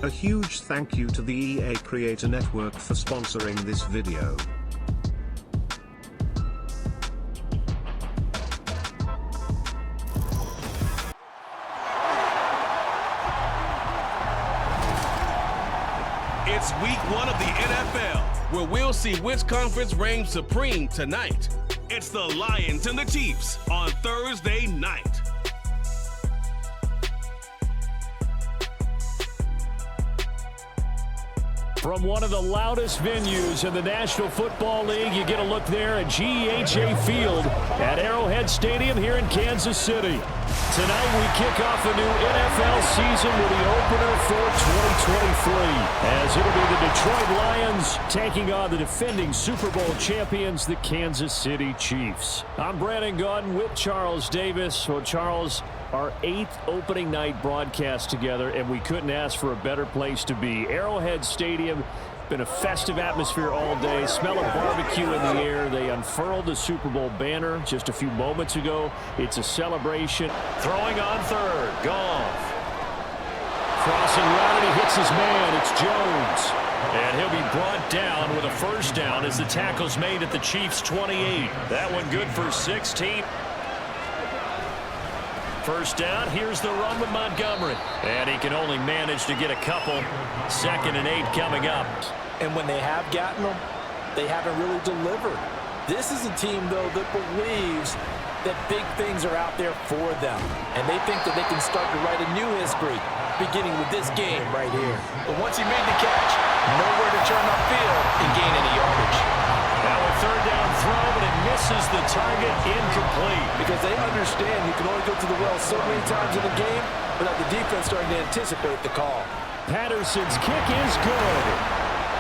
A huge thank you to the EA Creator Network for sponsoring this video. It's week 1 of the NFL, where we'll see which conference reigns supreme tonight. It's the Lions and the Chiefs on Thursday night. From one of the loudest venues in the National Football League, you get a look there at GEHA Field at Arrowhead Stadium here in Kansas City. Tonight we kick off the new NFL season with the opener for 2023, as it'll be the Detroit Lions taking on the defending Super Bowl champions, the Kansas City Chiefs. I'm Brandon Gaudin with Charles Davis. Well, Charles, our 8th opening night broadcast together, and we couldn't ask for a better place to be. Arrowhead Stadium, been a festive atmosphere all day. Smell of barbecue in the air. They unfurled the Super Bowl banner just a few moments ago. It's a celebration. Throwing on third. Goff. Crossing route, and he hits his man. It's Jones. And he'll be brought down with a first down as the tackle's made at the Chiefs' 28. That one good for 16. First down, here's the run with Montgomery. And he can only manage to get a couple. 2nd and 8 coming up. And when they have gotten them, they haven't really delivered. This is a team, though, that believes that big things are out there for them. And they think that they can start to write a new history, beginning with this game right here. But once he made the catch, nowhere to turn upfield and gain any yardage. Now a third down throw, but it misses the target, incomplete. Because they understand you can only go to the well so many times in the game without the defense starting to anticipate the call. Patterson's kick is good.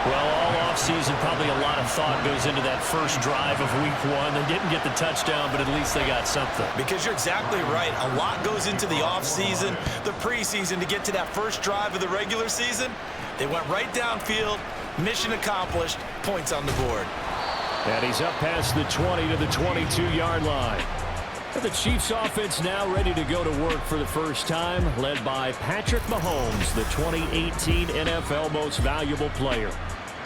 Well, all offseason, probably a lot of thought goes into that first drive of week 1. They didn't get the touchdown, but at least they got something. Because you're exactly right. A lot goes into the offseason, the preseason to get to that first drive of the regular season. They went right downfield, mission accomplished, points on the board. And he's up past the 20 to the 22-yard line. The Chiefs offense now ready to go to work for the first time, led by Patrick Mahomes, the 2018 NFL Most Valuable Player.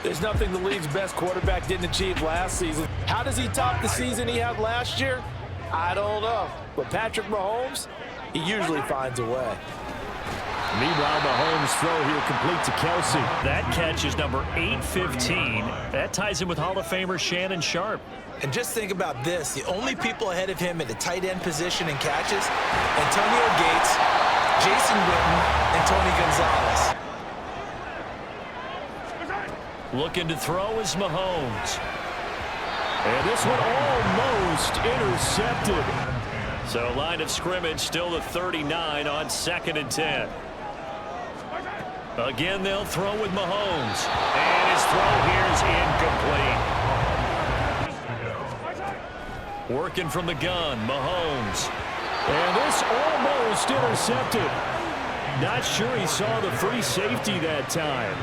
There's nothing the league's best quarterback didn't achieve last season. How does he top the season he had last year? I don't know. But Patrick Mahomes, he usually finds a way. Meanwhile, Mahomes' throw here complete to Kelsey. That catch is number 815. That ties him with Hall of Famer Shannon Sharpe. And just think about this. The only people ahead of him at the tight end position in catches, Antonio Gates, Jason Witten, and Tony Gonzalez. Looking to throw is Mahomes. And this one almost intercepted. So line of scrimmage still the 39 on 2nd and 10. Again, they'll throw with Mahomes. And his throw here is incomplete. Working from the gun, Mahomes. And this almost intercepted. Not sure he saw the free safety that time.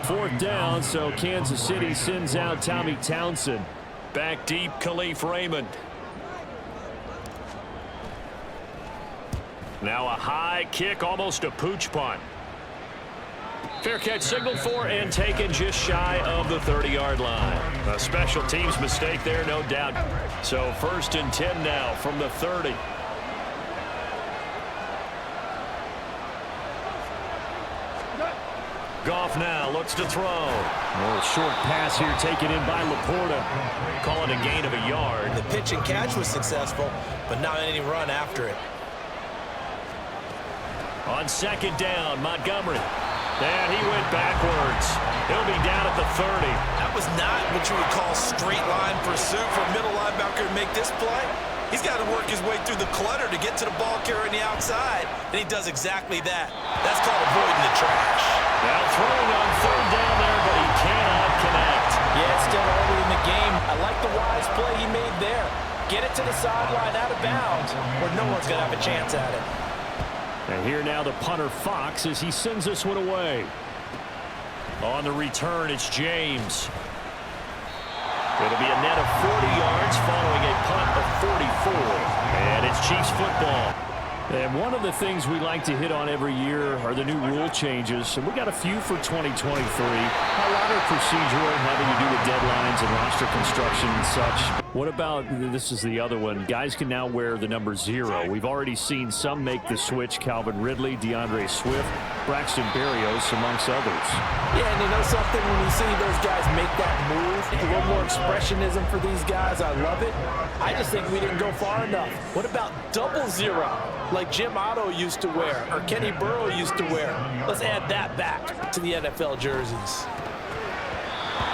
4th down, so Kansas City sends out Tommy Townsend. Back deep, Khalif Raymond. Now a high kick, almost a pooch punt. Fair catch signaled for and taken just shy of the 30-yard line. A special teams mistake there, no doubt. So 1st and 10 now from the 30. Goff now looks to throw. A little short pass here taken in by Laporta. Call it a gain of a yard. The pitch and catch was successful, but not any run after it. On 2nd down, Montgomery. And he went backwards. He'll be down at the 30. That was not what you would call straight line pursuit for a middle linebacker to make this play. He's got to work his way through the clutter to get to the ball carrier on the outside, and he does exactly that. That's called avoiding the trash. Now throwing on 3rd down there, but he cannot connect. Yeah, it's still early in the game. I like the wise play he made there. Get it to the sideline out of bounds, where no one's going to have a chance at it. And here now the punter Fox as he sends this one away. On the return, it's James. It'll be a net of 40 yards following a punt of 44. And it's Chiefs football. And one of the things we like to hit on every year are the new rule changes. And we got a few for 2023. A lot are procedural, having to do with deadlines and roster construction and such. What about, this is the other one, guys can now wear the number 0. We've already seen some make the switch. Calvin Ridley, DeAndre Swift, Braxton Berrios, amongst others. Yeah, and you know something, when we see those guys make that move, a little more expressionism for these guys, I love it. I just think we didn't go far enough. What about 00, like Jim Otto used to wear, or Kenny Burrow used to wear? Let's add that back to the NFL jerseys.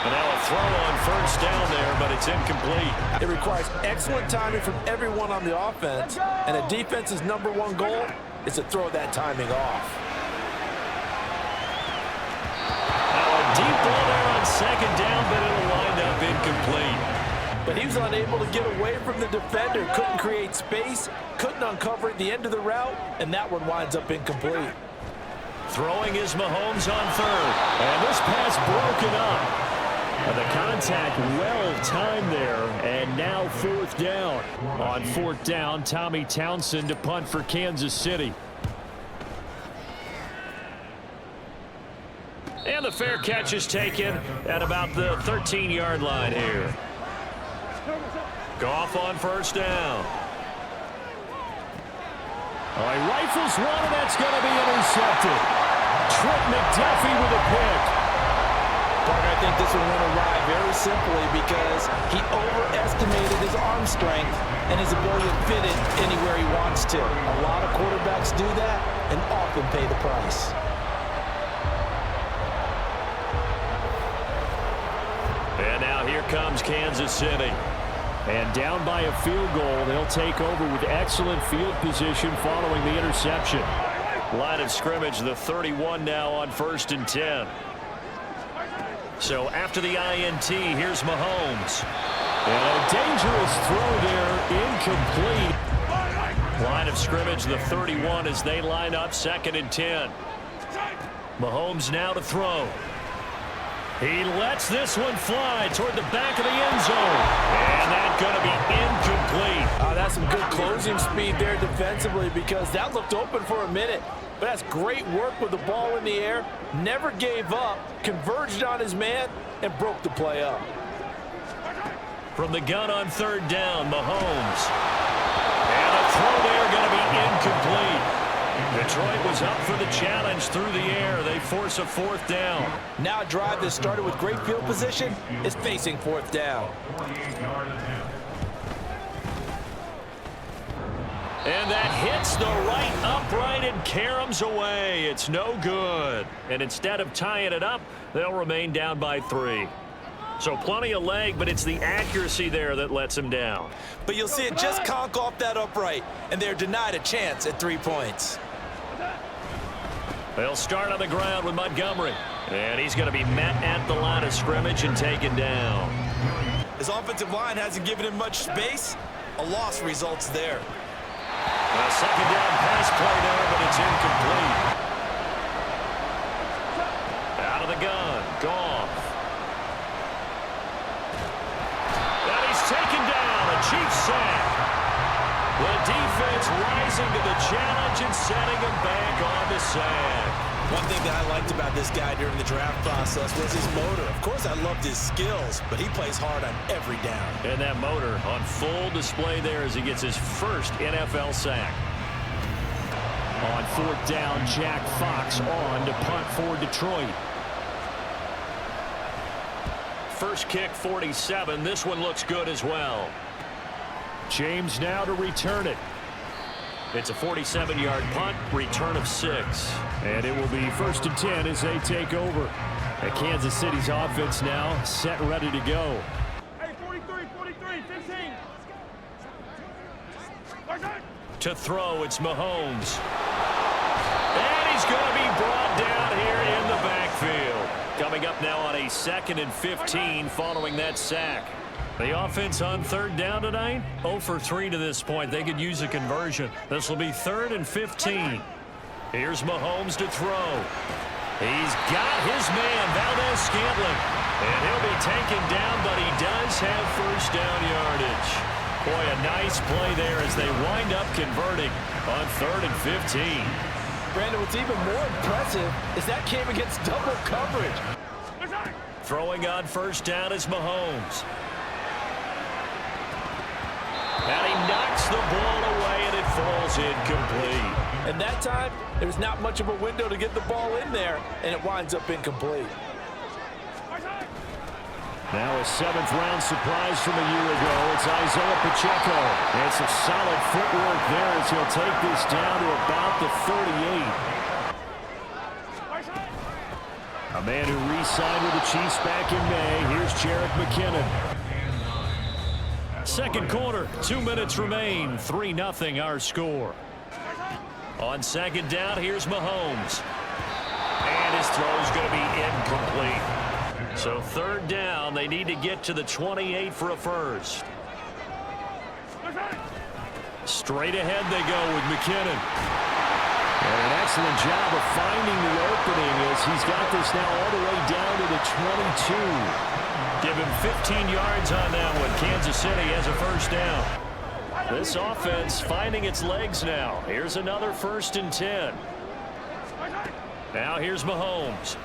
And now a throw on first down there, but it's incomplete. It requires excellent timing from everyone on the offense, and a defense's #1 goal is to throw that timing off. Now a deep ball there on second down, but it'll wind up incomplete. But he was unable to get away from the defender, couldn't create space, couldn't uncover at the end of the route, and that one winds up incomplete. Throwing is Mahomes on third, and this pass broken up. The contact well timed there, and now fourth down. On fourth down, Tommy Townsend to punt for Kansas City. And the fair catch is taken at about the 13-yard line here. Goff on first down. Oh, he rifles one, and that's going to be intercepted. Trent McDuffie with a pick. Parker, I think this one went awry very simply because he overestimated his arm strength and his ability to fit it anywhere he wants to. A lot of quarterbacks do that and often pay the price. And now here comes Kansas City. And down by a field goal, they'll take over with excellent field position following the interception. Line of scrimmage, the 31 now on 1st and 10. So after the INT, here's Mahomes. And a dangerous throw there, incomplete. Line of scrimmage, the 31 as they line up 2nd and 10. Mahomes now to throw. He lets this one fly toward the back of the end zone. And that's going to be incomplete. That's some good closing speed there defensively because that looked open for a minute. But that's great work with the ball in the air. Never gave up, converged on his man, and broke the play up. From the gun on 3rd down, Mahomes. And a throw there going to be incomplete. Detroit was up for the challenge through the air. They force a 4th down. Now a drive that started with great field position is facing 4th down. And that hits the right upright and caroms away. It's no good. And instead of tying it up, they'll remain down by 3. So plenty of leg, but it's the accuracy there that lets him down. But you'll see it just conk off that upright, and they're denied a chance at 3 points. They'll start on the ground with Montgomery. And he's going to be met at the line of scrimmage and taken down. His offensive line hasn't given him much space. A loss results there. A 2nd down pass play there, but it's incomplete. Out of the gun, Goff. And he's taken down, a Chiefs sack. The defense rising to the challenge and setting him back on the sack. One thing that I liked about this guy during the draft process was his motor. Of course, I loved his skills, but he plays hard on every down. And that motor on full display there as he gets his first NFL sack. On 4th down, Jack Fox on to punt for Detroit. First kick, 47. This one looks good as well. James now to return it. It's a 47-yard punt, return of 6. And it will be 1st and 10 as they take over. And Kansas City's offense now set and ready to go. Hey, 43, 15. To throw, it's Mahomes. And he's going to be brought down here in the backfield. Coming up now on a 2nd and 15 following that sack. The offense on 3rd down tonight, 0 for 3 to this point. They could use a conversion. This will be 3rd and 15. Here's Mahomes to throw. He's got his man, Valdez-Scantling. And he'll be taken down, but he does have 1st down yardage. Boy, a nice play there as they wind up converting. on 3rd and 15. Brandon, what's even more impressive is that came against double coverage. Throwing on 1st down is Mahomes. And he knocks the ball away, and it falls incomplete. And that time, there's not much of a window to get the ball in there, and it winds up incomplete. Now a 7th-round surprise from a year ago. It's Isaiah Pacheco. And it's a solid footwork there as he'll take this down to about the 38. A man who re-signed with the Chiefs back in May. Here's Jerick McKinnon. Second quarter, 2 minutes remain. 3-0 our score. On 2nd down, here's Mahomes. And his throw's going to be incomplete. So 3rd down, they need to get to the 28 for a first. Straight ahead they go with McKinnon. And an excellent job of finding the opening as he's got this now all the way down to the 22. Give him 15 yards on that one. Kansas City has a first down. This offense finding its legs now. Here's another 1st and 10. Now here's Mahomes.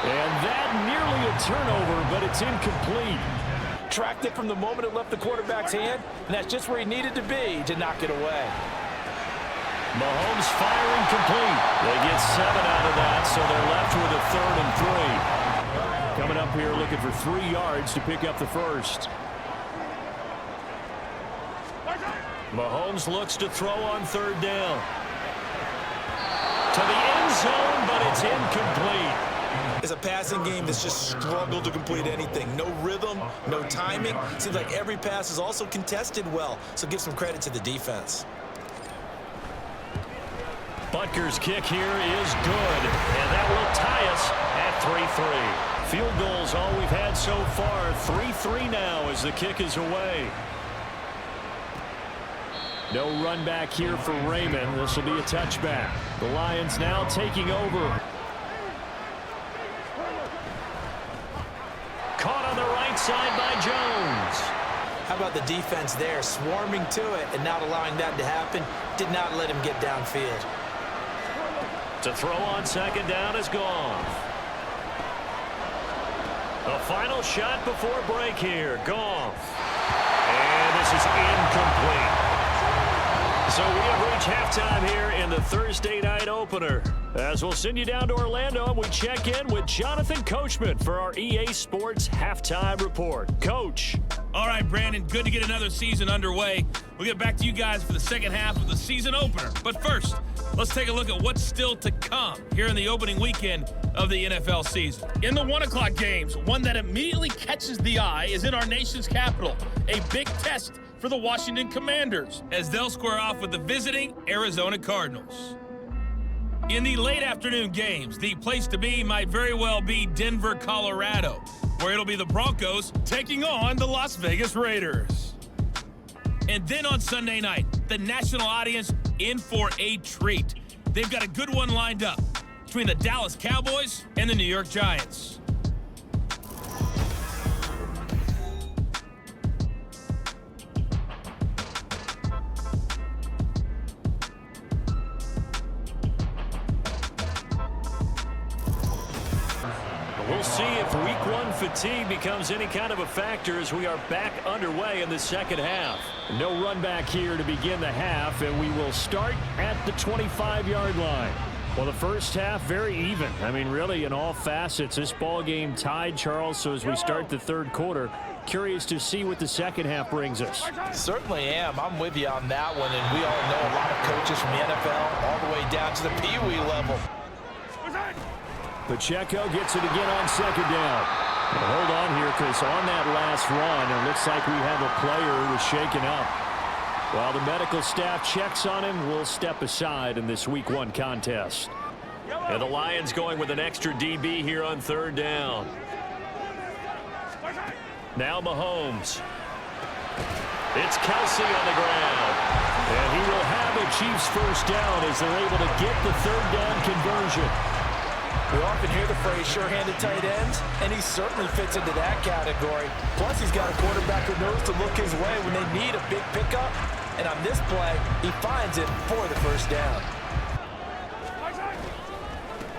And that nearly a turnover, but it's incomplete. Tracked it from the moment it left the quarterback's hand, and that's just where he needed to be to knock it away. Mahomes firing complete. They get 7 out of that, so they're left with a 3rd and 3. Coming up here looking for 3 yards to pick up the first. Mahomes looks to throw on 3rd down. To the end zone, but it's incomplete. It's a passing game that's just struggled to complete anything. No rhythm, no timing. Seems like every pass is also contested well, so give some credit to the defense. Butker's kick here is good, and that will tie us at 3-3. Field goals all we've had so far. 3-3 now as the kick is away. No run back here for Raymond. This will be a touchback. The Lions now taking over. Caught on the right side by Jones. How about the defense there, swarming to it and not allowing that to happen? Did not let him get downfield. To throw on 2nd down is Goff. The final shot before break here. Goff. And this is incomplete. So we have reached halftime here in the Thursday night opener. As we'll send you down to Orlando, and we check in with Jonathan Coachman for our EA Sports Halftime Report. Coach. All right, Brandon, good to get another season underway. We'll get back to you guys for the second half of the season opener. But first, let's take a look at what's still to come here in the opening weekend of the NFL season. In the 1 o'clock games, one that immediately catches the eye is in our nation's capital. A big test for the Washington Commanders as they'll square off with the visiting Arizona Cardinals. In the late afternoon games, the place to be might very well be Denver, Colorado, where it'll be the Broncos taking on the Las Vegas Raiders. And then on Sunday night, the national audience in for a treat. They've got a good one lined up between the Dallas Cowboys and the New York Giants. We'll see if week 1 fatigue becomes any kind of a factor as we are back underway in the second half. No run back here to begin the half, and we will start at the 25-yard line. Well, the first half, very even. I mean, really, in all facets, this ball game tied, Charles. So as we start the 3rd quarter, curious to see what the second half brings us. Certainly am. I'm with you on that one, and we all know a lot of coaches from the NFL all the way down to the Pee-wee level. Pacheco gets it again on 2nd down. But hold on here, because on that last run, it looks like we have a player who was shaken up. While the medical staff checks on him, we'll step aside in this week 1 contest. And the Lions going with an extra DB here on 3rd down. Now Mahomes. It's Kelsey on the ground. And he will have a Chiefs first down as they're able to get the 3rd down conversion. We often hear the phrase sure-handed tight ends, and he certainly fits into that category. Plus, he's got a quarterback who knows to look his way when they need a big pickup. And on this play, he finds it for the first down.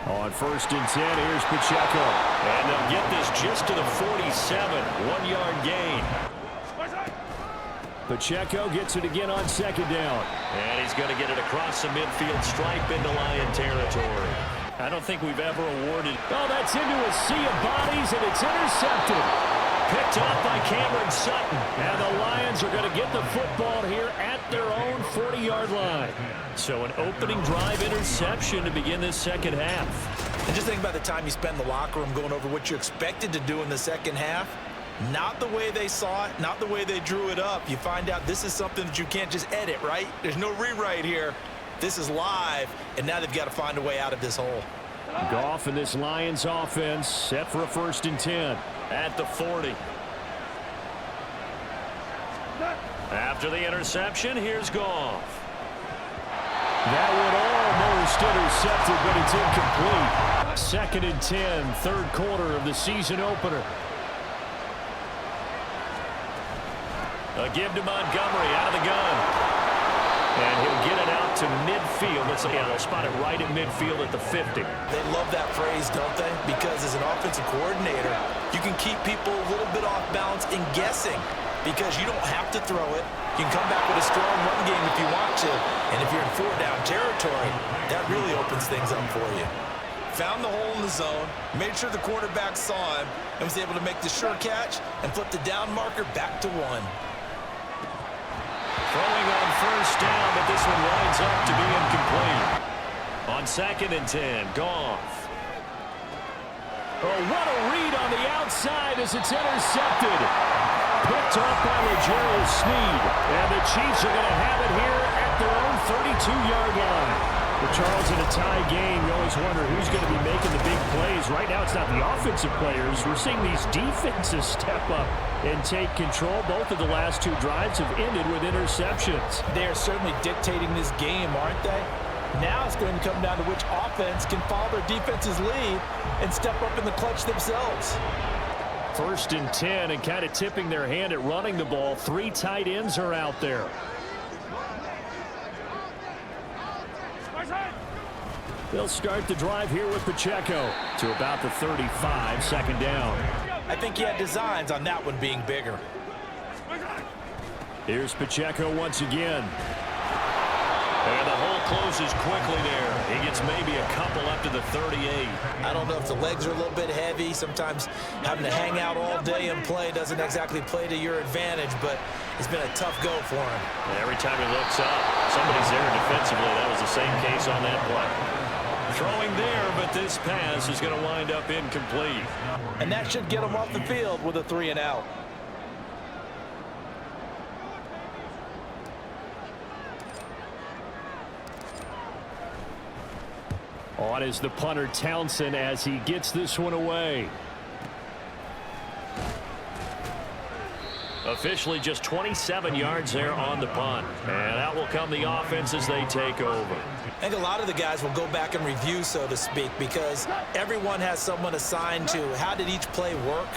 On 1st and 10, here's Pacheco. And they'll get this just to the 47, 1-yard gain. Pacheco gets it again on 2nd down. And he's going to get it across the midfield stripe into Lion territory. I don't think we've ever awarded. Oh, that's into a sea of bodies, and it's intercepted. Picked off by Cameron Sutton. And the Lions are going to get the football here at their own 40-yard line. So an opening drive interception to begin this second half. And just think about the time you spend in the locker room going over what you expected to do in the second half. Not the way they saw it, not the way they drew it up. You find out this is something that you can't just edit, right? There's no rewrite here. This is live, and now they've got to find a way out of this hole. Goff and this Lions offense set for a 1st and 10. At the 40. After the interception, here's Goff. That one almost intercepted, but it's incomplete. 2nd and 10, 3rd quarter of the season opener. A give to Montgomery out of the gun. And he'll get it out to midfield. They'll spot it right at midfield at the 50. They love that phrase, don't they? Because as an offensive coordinator, you can keep people a little bit off balance and guessing because you don't have to throw it. You can come back with a strong run game if you want to. And if you're in 4-down territory, that really opens things up for you. Found the hole in the zone, made sure the quarterback saw him, and was able to make the sure catch and flip the down marker back to 1. Throwing on 1st down, but this one winds up to be incomplete. On 2nd and 10, Goff. Oh, what a read on the outside as it's intercepted. Picked up by Gerald Sneed. And the Chiefs are going to have it here at their own 32-yard line. But Charles, in a tie game, you always wonder who's going to be making the big plays. Right now, it's not the offensive players. We're seeing these defenses step up and take control. Both of the last 2 drives have ended with interceptions. They are certainly dictating this game, aren't they? Now it's going to come down to which offense can follow their defense's lead and step up in the clutch themselves. 1st and 10, and kind of tipping their hand at running the ball. 3 tight ends are out there. They'll start the drive here with Pacheco to about the 35, 2nd down. I think he had designs on that one being bigger. Here's Pacheco once again. And the hole closes quickly there. He gets maybe a couple up to the 38. I don't know if the legs are a little bit heavy. Sometimes having to hang out all day and play doesn't exactly play to your advantage, but it's been a tough go for him. And every time he looks up, somebody's there defensively. That was the same case on that play. Throwing there, but this pass is going to wind up incomplete. And that should get him off the field with a 3-and-out. On is the punter Townsend as he gets this one away. Officially just 27 yards there on the punt. And out will come the offense as they take over. I think a lot of the guys will go back and review, so to speak, because everyone has someone assigned to how did each play work.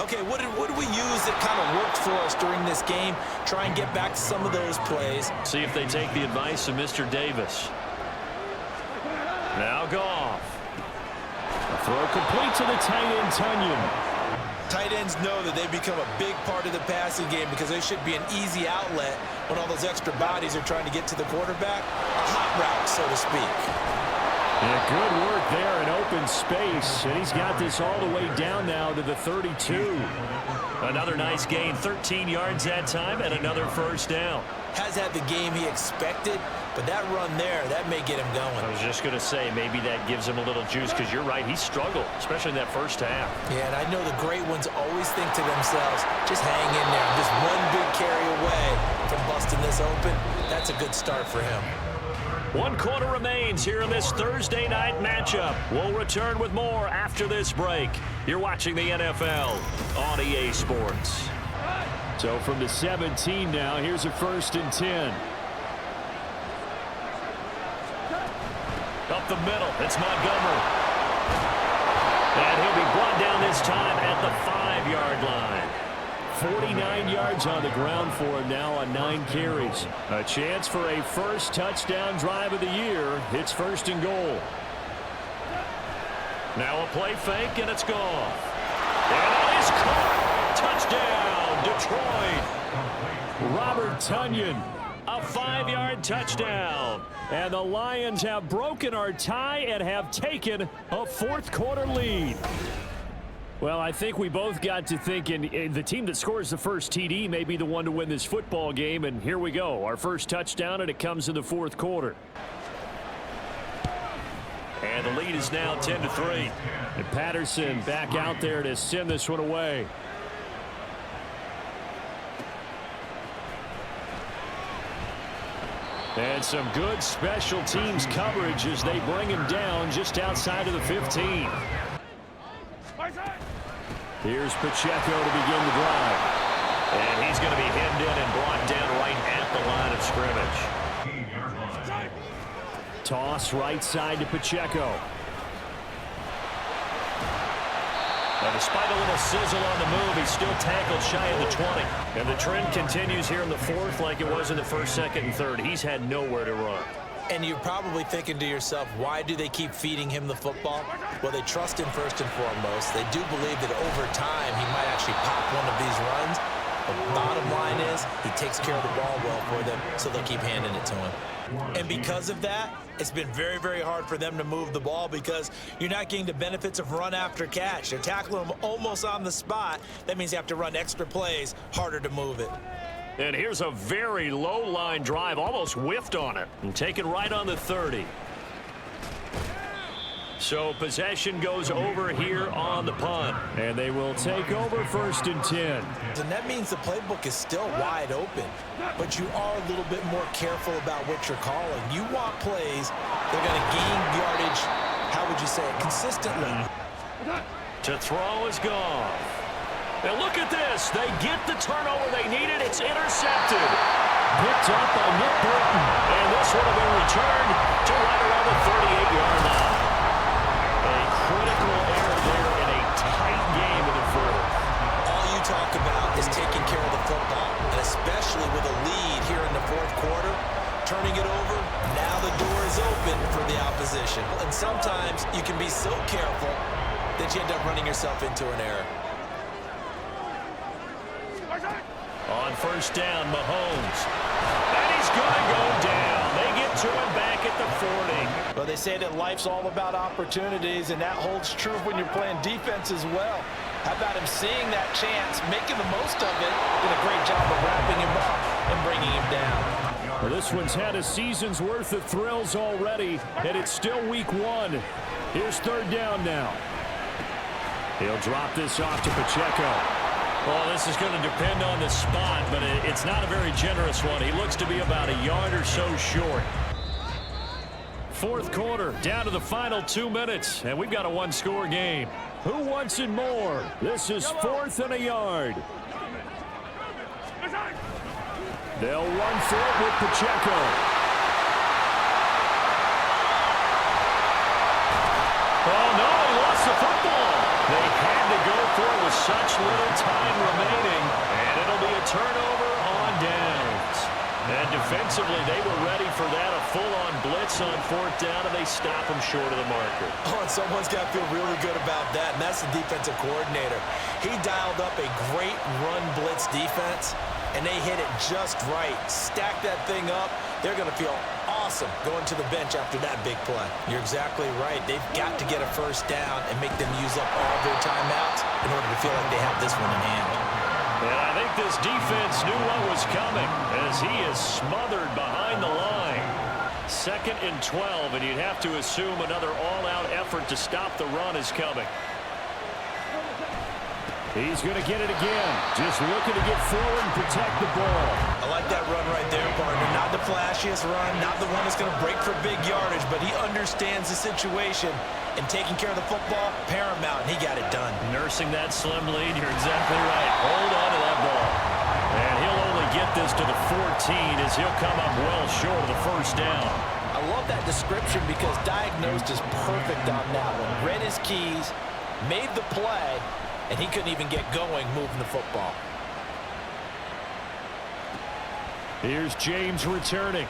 Okay, what did we use that kind of worked for us during this game? Try and get back to some of those plays. See if they take the advice of Mr. Davis. Now Goff. A throw complete to the tight end, Tunyon. Tight ends know that they become a big part of the passing game because they should be an easy outlet when all those extra bodies are trying to get to the quarterback. A hot route, so to speak. Yeah, good work there in open space. And he's got this all the way down now to the 32. Another nice gain, 13 yards that time, and another 1st down. Has had the game he expected, but that run there, that may get him going. I was just going to say, maybe that gives him a little juice, because you're right, he struggled, especially in that 1st half. Yeah, and I know the great ones always think to themselves, just hang in there. Just one big carry away from busting this open. That's a good start for him. 1 quarter remains here in this Thursday night matchup. We'll return with more after this break. You're watching the NFL on EA Sports. So from the 17 now, here's a 1st and 10. Up the middle, it's Montgomery. And he'll be brought down this time at the 5-yard line. 49 yards on the ground for him now on 9 carries. A chance for a first touchdown drive of the year. It's 1st and goal. Now a play fake, and it's gone. And it is caught. Touchdown, Detroit. Robert Tonyan, a 5-yard touchdown. And the Lions have broken our tie and have taken a 4th quarter lead. Well, I think we both got to thinking the team that scores the first TD may be the one to win this football game. And here we go. Our first touchdown, and it comes in the 4th quarter. And the lead is now 10-3. And Patterson back out there to send this one away. And some good special teams coverage as they bring him down just outside of the 15. Here's Pacheco to begin the drive. And he's going to be hemmed in and brought down right at the line of scrimmage. Toss right side to Pacheco. Now, despite a little sizzle on the move, he's still tackled shy of the 20. And the trend continues here in the 4th like it was in the 1st, 2nd, and 3rd. He's had nowhere to run. And you're probably thinking to yourself, why do they keep feeding him the football? Well, they trust him first and foremost. They do believe that over time he might actually pop one of these runs. The bottom line is he takes care of the ball well for them, so they'll keep handing it to him. And because of that, it's been very, very hard for them to move the ball because you're not getting the benefits of run after catch. They're tackling him almost on the spot. That means you have to run extra plays, harder to move it. And here's a very low-line drive, almost whiffed on it, and taken right on the 30. So possession goes over here on the punt. And they will take over 1st and 10. And that means the playbook is still wide open, but you are a little bit more careful about what you're calling. You want plays that are going to gain yardage, how would you say it, consistently. To throw is gone. And look at this. They get the turnover they needed. It's intercepted. Picked up by Nick Burton. And this one will be returned to right around the 38-yard line. A critical error there in a tight game in the 4th. All you talk about is taking care of the football, and especially with a lead here in the 4th quarter, turning it over, now the door is open for the opposition. And sometimes you can be so careful that you end up running yourself into an error. On 1st down, Mahomes. And he's going to go down. They get to him back at the 40. Well, they say that life's all about opportunities, and that holds true when you're playing defense as well. How about him seeing that chance, making the most of it, did a great job of wrapping him up and bringing him down. Well, this one's had a season's worth of thrills already, and it's still week 1. Here's 3rd down now. He'll drop this off to Pacheco. Well, this is going to depend on the spot, but it's not a very generous one. He looks to be about a yard or so short. 4th quarter, down to the final 2 minutes, and we've got a 1-score game. Who wants it more? This is 4th and a yard. They'll run for it with Pacheco. Oh, no, he lost the football. They had to go for it with such little time remaining, and it'll be a turnover on downs. And defensively, they were ready for that, a full-on blitz on 4th down, and they stop them short of the marker. Oh, and someone's got to feel really good about that, and that's the defensive coordinator. He dialed up a great run blitz defense, and they hit it just right. Stack that thing up. They're going to feel awesome going to the bench after that big play. You're exactly right. They've got to get a 1st down and make them use up all their timeouts in order to feel like they have this one in hand. And I think this defense knew what was coming as he is smothered behind the line. 2nd and 12, and you'd have to assume another all-out effort to stop the run is coming. He's going to get it again. Just looking to get forward and protect the ball. I like that run right there, partner. Not the flashiest run, not the one that's going to break for big yardage, but he understands the situation, and taking care of the football, paramount, and he got it done. Nursing that slim lead, you're exactly right. Hold on to that ball. And he'll only get this to the 14 as he'll come up well short of the 1st down. I love that description because diagnosed is perfect on that one. Read his keys, made the play, and he couldn't even get going moving the football. Here's James returning.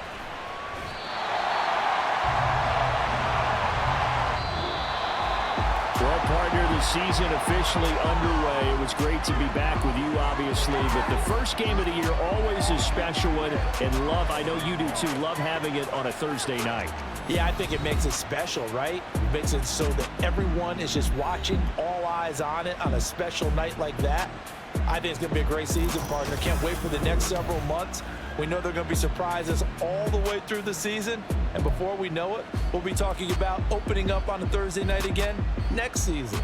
Well, partner, the season officially underway. It was great to be back with you, obviously, but the first game of the year always is special one, and love, I know you do too, love having it on a Thursday night. Yeah, I think it makes it special, right? It makes it so that everyone is just watching, all eyes on it on a special night like that. I think it's going to be a great season, partner. Can't wait for the next several months. We know there are going to be surprises all the way through the season. And before we know it, we'll be talking about opening up on a Thursday night again next season.